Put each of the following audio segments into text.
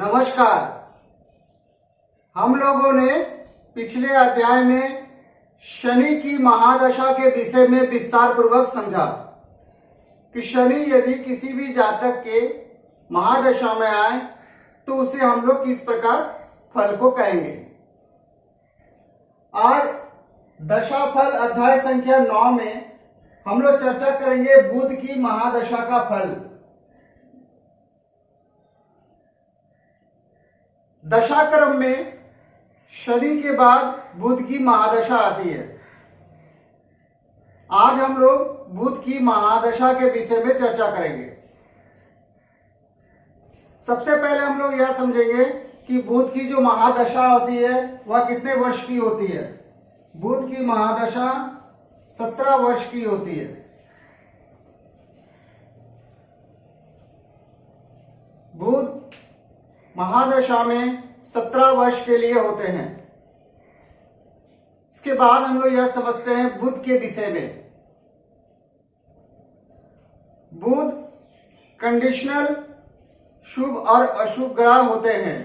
नमस्कार। हम लोगों ने पिछले अध्याय में शनि की महादशा के विषय में विस्तार पूर्वक समझा कि शनि यदि किसी भी जातक के महादशा में आए तो उसे हम लोग किस प्रकार फल को कहेंगे। आज दशा फल अध्याय संख्या 9 में हम लोग चर्चा करेंगे बुध की महादशा का फल। दशा क्रम में शनि के बाद बुध की महादशा आती है। आज हम लोग बुध की महादशा के विषय में चर्चा करेंगे। सबसे पहले हम लोग यह समझेंगे कि बुध की जो महादशा होती है वह कितने वर्ष की होती है। बुध की महादशा 17 वर्ष की होती है। बुध महादशा में 17 वर्ष के लिए होते हैं। इसके बाद हम लोग यह समझते हैं बुध के विषय में। बुध कंडीशनल शुभ और अशुभ ग्रह होते हैं।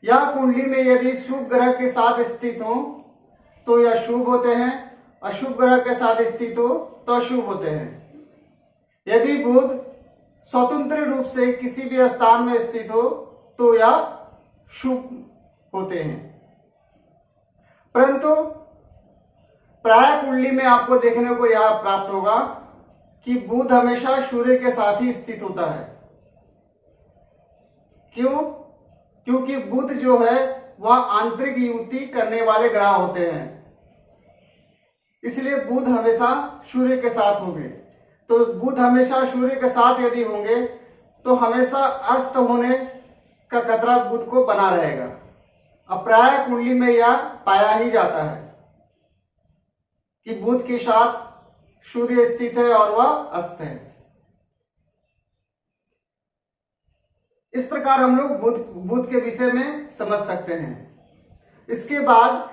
यह कुंडली में यदि शुभ ग्रह के साथ स्थित हो तो यह शुभ होते हैं, अशुभ ग्रह के साथ स्थित हो तो अशुभ होते हैं। यदि बुध स्वतंत्र रूप से किसी भी स्थान में स्थित हो तो यह शुभ होते हैं। परंतु प्राय कुंडली में आपको देखने को यह प्राप्त होगा कि बुध हमेशा सूर्य के साथ ही स्थित होता है। क्यों? क्योंकि बुध जो है वह आंतरिक युति करने वाले ग्रह होते हैं, इसलिए बुध हमेशा सूर्य के साथ होंगे। तो बुध हमेशा सूर्य के साथ यदि होंगे तो हमेशा अस्त होने का खतरा बुध को बना रहेगा। अब प्राय कुंडली में यह पाया ही जाता है कि बुध के साथ सूर्य स्थित है और वह अस्त है। इस प्रकार हम लोग बुध के विषय में समझ सकते हैं। इसके बाद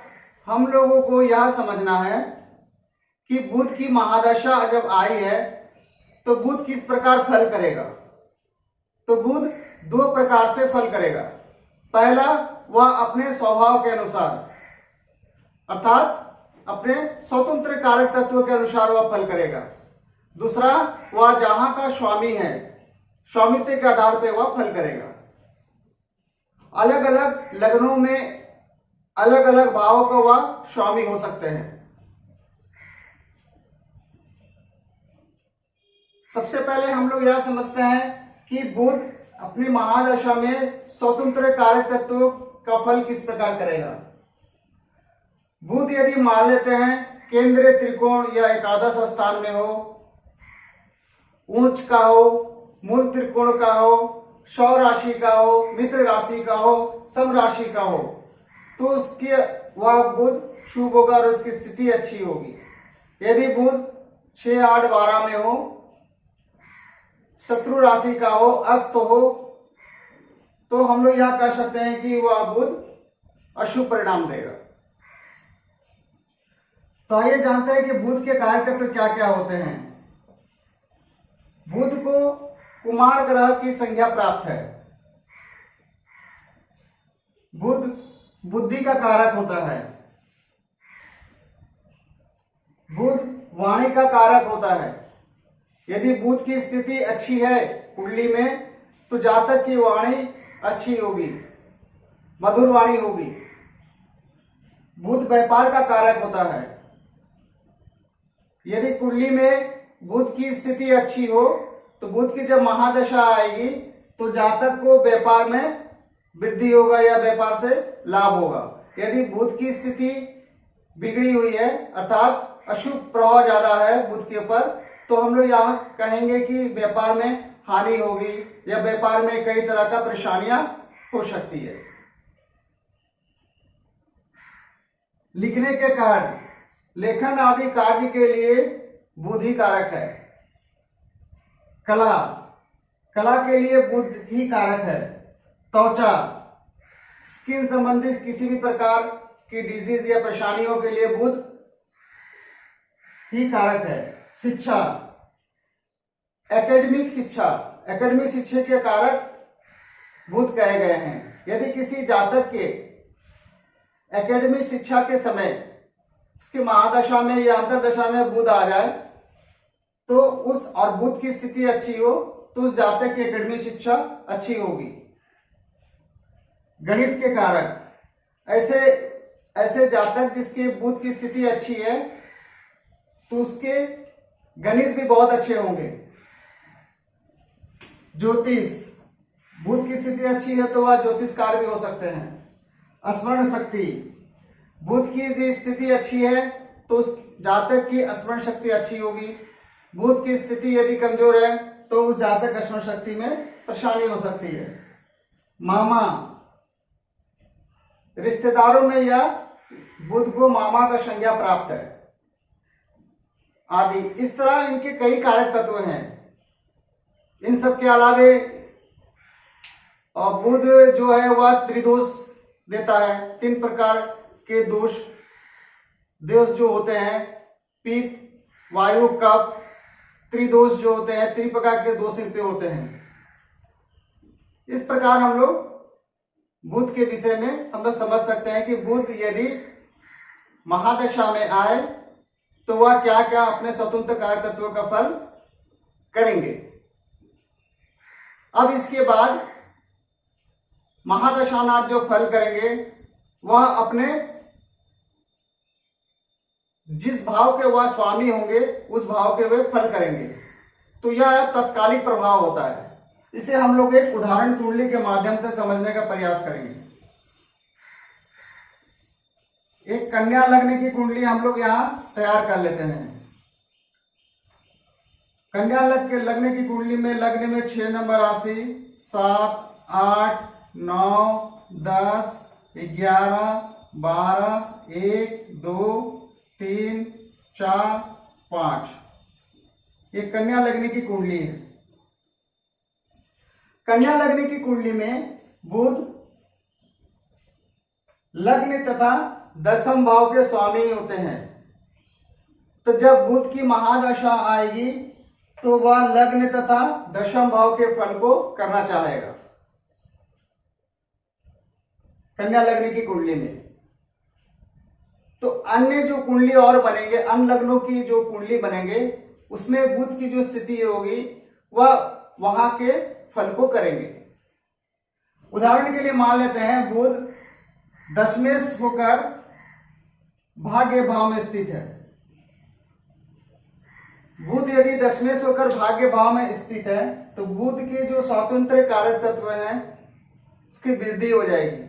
हम लोगों को यह समझना है कि बुध की महादशा जब आई है तो बुध किस प्रकार फल करेगा। तो बुध 2 प्रकार से फल करेगा। पहला, वह अपने स्वभाव के अनुसार अर्थात अपने स्वतंत्र कारक तत्व के अनुसार वह फल करेगा। दूसरा, वह जहां का स्वामी है स्वामित्व के आधार पर वह फल करेगा। अलग अलग लग्नों में अलग अलग भावों का वह स्वामी हो सकते हैं। सबसे पहले हम लोग यह समझते हैं कि बुध अपनी महादशा में स्वतंत्र कारक तत्व का फल किस प्रकार करेगा। बुध यदि मान लेते हैं केंद्रीय त्रिकोण या एकादश स्थान में हो, उच्च का हो, मूल त्रिकोण का हो, सौ राशि का हो, मित्र राशि का हो, सम राशि का हो, तो उसके वह बुध शुभ होगा और उसकी स्थिति अच्छी होगी। यदि बुध 6, 8, 12 में हो, शत्रु राशि का हो, अस्त हो, तो हम लोग यह कह सकते हैं कि वह बुध अशुभ परिणाम देगा। तो आइए जानते हैं कि बुध के कारक तत्व क्या क्या होते हैं। बुध को कुमार ग्रह की संज्ञा प्राप्त है। बुध बुद्धि का कारक होता है। बुध वाणी का कारक होता है। यदि बुध की स्थिति अच्छी है कुंडली में तो जातक की वाणी अच्छी होगी, मधुर वाणी होगी। बुध व्यापार का कारक होता है। यदि कुंडली में बुध की स्थिति अच्छी हो तो बुध की जब महादशा आएगी तो जातक को व्यापार में वृद्धि होगा या व्यापार से लाभ होगा। यदि बुध की स्थिति बिगड़ी हुई है अर्थात अशुभ प्रभाव ज्यादा है बुध के ऊपर, तो हम लोग यहां कहेंगे कि व्यापार में हानि होगी या व्यापार में कई तरह का परेशानियां हो सकती है। लिखने के कार्य, लेखन आदि कार्य के लिए बुध ही कारक है। कला, कला के लिए बुध ही कारक है। त्वचा, स्किन संबंधित किसी भी प्रकार की डिजीज या परेशानियों के लिए बुध ही कारक है। शिक्षा, एकेडमिक शिक्षा, एकेडमिक शिक्षा के कारक बुध कहे गए हैं। यदि किसी जातक के एकेडमिक शिक्षा के समय उसकी महादशा में या अंतरदशा में बुध आ जाए तो उस और बुध की स्थिति अच्छी हो तो उस जातक की एकेडमिक शिक्षा अच्छी होगी। गणित के कारक ऐसे जातक जिसके बुध की स्थिति अच्छी है तो उसके गणित भी बहुत अच्छे होंगे। ज्योतिष, बुध की स्थिति अच्छी है तो वह ज्योतिषकार भी हो सकते हैं। स्मरण शक्ति, बुध की यदि स्थिति अच्छी है तो उस जातक की स्मरण शक्ति अच्छी होगी। बुध की स्थिति यदि कमजोर है तो उस जातक स्मरण शक्ति में परेशानी हो सकती है। मामा, रिश्तेदारों में या बुध को मामा का संज्ञा प्राप्त है आदि। इस तरह इनके कई कारक तत्व हैं। इन सब के अलावे बुध जो है वह त्रिदोष देता है। 3 प्रकार के दोष जो होते हैं, पित्त, वायु, कफ, त्रिदोष जो होते हैं, 3 प्रकार के दोष इन पे होते हैं। इस प्रकार हम लोग बुध के विषय में हम लोग समझ सकते हैं कि बुध यदि महादशा में आए तो वह क्या क्या अपने स्वतंत्र कारक तत्वों का फल करेंगे। अब इसके बाद महादशानाथ जो फल करेंगे वह अपने जिस भाव के वह स्वामी होंगे उस भाव के वे फल करेंगे। तो यह तत्कालिक प्रभाव होता है। इसे हम लोग एक उदाहरण कुंडली के माध्यम से समझने का प्रयास करेंगे। एक कन्या लग्न की कुंडली हम लोग यहां तैयार कर लेते हैं। कन्या लग्न की कुंडली में लग्न में 6 नंबर राशि 7, 8, 9, 10, 11, 12, 1, 2, 3, 4, 5 ये कन्या लग्न की कुंडली है। कन्या लग्न की कुंडली में बुध लग्न तथा 10वें भाव के स्वामी होते हैं। तो जब बुध की महादशा आएगी तो वह लग्न तथा 10वें भाव के फल को करना चाहेगा कन्या लग्न की कुंडली में। तो अन्य जो कुंडली और बनेंगे, अन्य लग्नों की जो कुंडली बनेंगे उसमें बुध की जो स्थिति होगी वह वहां के फल को करेंगे। उदाहरण के लिए मान लेते हैं बुध दशमेश होकर भाग्य भाव में स्थित है। बुध यदि दशमेश होकर भाग्य भाव में स्थित है तो बुध के जो स्वतंत्र कारक तत्व हैं उसकी वृद्धि हो जाएगी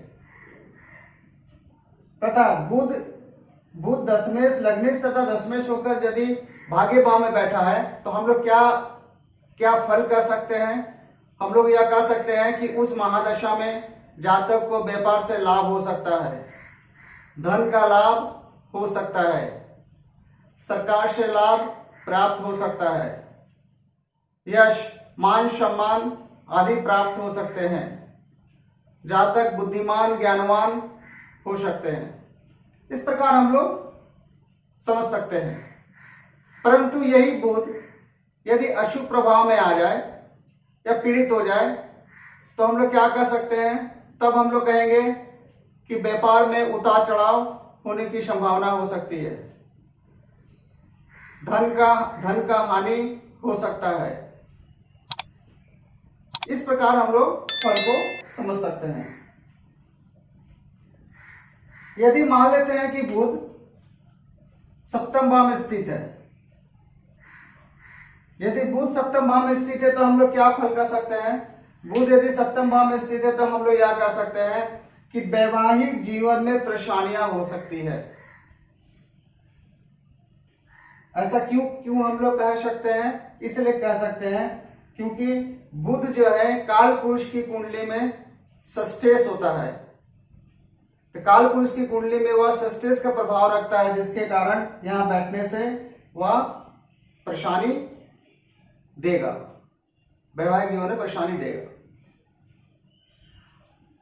तथा बुध दशमेश लग्नेश तथा दशमेश होकर यदि भाग्य भाव में बैठा है तो हम लोग क्या फल कर सकते हैं। हम लोग यह कह सकते हैं कि उस महादशा में जातक को व्यापार से लाभ हो सकता है, धन का लाभ हो सकता है, सरकार से लाभ प्राप्त हो सकता है, यश, मान, सम्मान आदि प्राप्त हो सकते हैं। जातक बुद्धिमान, ज्ञानवान हो सकते हैं। इस प्रकार हम लोग समझ सकते हैं। परंतु यही बुध यदि अशुभ प्रभाव में आ जाए या पीड़ित हो जाए तो हम लोग क्या कर सकते हैं। तब हम लोग कहेंगे कि व्यापार में उतार चढ़ाव होने की संभावना हो सकती है, धन का हानि हो सकता है। इस प्रकार हम लोग फल को समझ सकते हैं। यदि मान लेते हैं कि बुध सप्तम भाव में स्थित है, यदि बुध सप्तम भाव में स्थित है तो हम लोग क्या फल कर सकते हैं। बुध यदि सप्तम भाव में स्थित है तो हम लोग यह कर सकते हैं कि वैवाहिक जीवन में परेशानियां हो सकती है। ऐसा क्यों हम लोग कह सकते हैं, इसलिए कह सकते हैं क्योंकि बुध जो है काल पुरुष की कुंडली में षष्ठेश होता है। तो काल पुरुष की कुंडली में वह षष्ठेश का प्रभाव रखता है, जिसके कारण यहां बैठने से वह परेशानी देगा, वैवाहिक जीवन में परेशानी देगा।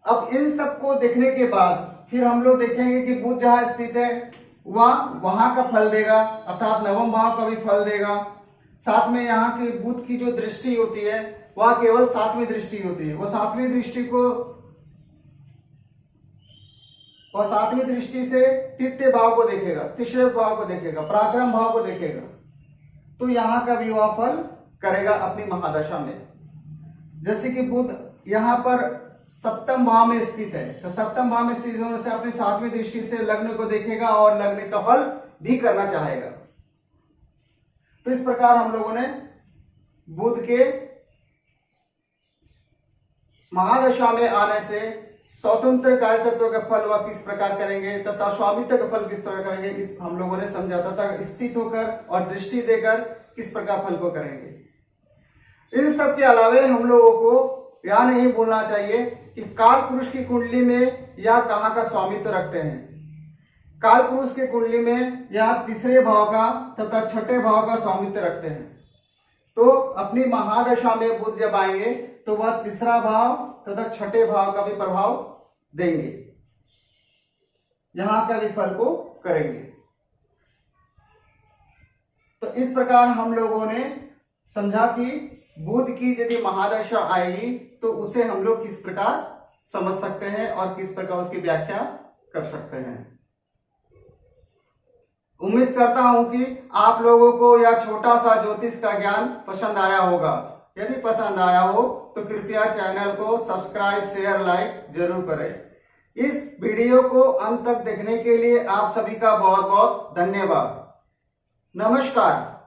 अब इन सब को देखने के बाद फिर हम लोग देखेंगे कि बुध जहां स्थित है वहां का फल देगा, अर्थात नवम भाव का भी फल देगा। साथ में यहाँ की बुध की जो दृष्टि होती है वह केवल सातवीं दृष्टि होती है। वो सातवीं दृष्टि से तृतीय भाव को देखेगा, तीसरे भाव को देखेगा, पराक्रम भाव को देखेगा, तो यहाँ का भी वह फल करेगा अपनी महादशा में। जैसे कि बुध यहाँ पर सप्तम भाव में स्थित है, तो सप्तम भाव में स्थित होने से अपनी सातवीं दृष्टि से लग्न को देखेगा और लग्न का फल भी करना चाहेगा। तो इस प्रकार हम लोगों ने बुध के महादशा में आने से स्वतंत्र कार्य तत्व का फल वह किस प्रकार करेंगे तथा स्वामित्व का फल किस तरह करेंगे, इस हम लोगों ने समझा तथा स्थित होकर और दृष्टि देकर किस प्रकार फल को करेंगे। इन सब के अलावे हम लोगों को यह नहीं भूलना चाहिए कि काल पुरुष की कुंडली में यह कहाँ का स्वामित्व रखते हैं। काल पुरुष की कुंडली में यह तीसरे भाव का तथा छठे भाव का स्वामित्व रखते हैं। तो अपनी महादशा में बुध जब आएंगे तो वह तीसरा भाव तथा छठे भाव का भी प्रभाव देंगे, यहां का भी फल को करेंगे। तो इस प्रकार हम लोगों ने समझा कि बुध की यदि महादशा आएगी तो उसे हम लोग किस प्रकार समझ सकते हैं और किस प्रकार उसकी व्याख्या कर सकते हैं। उम्मीद करता हूं कि आप लोगों को यह छोटा सा ज्योतिष का ज्ञान पसंद आया होगा। यदि पसंद आया हो तो कृपया चैनल को सब्सक्राइब, शेयर, लाइक जरूर करें। इस वीडियो को अंत तक देखने के लिए आप सभी का बहुत बहुत धन्यवाद। नमस्कार।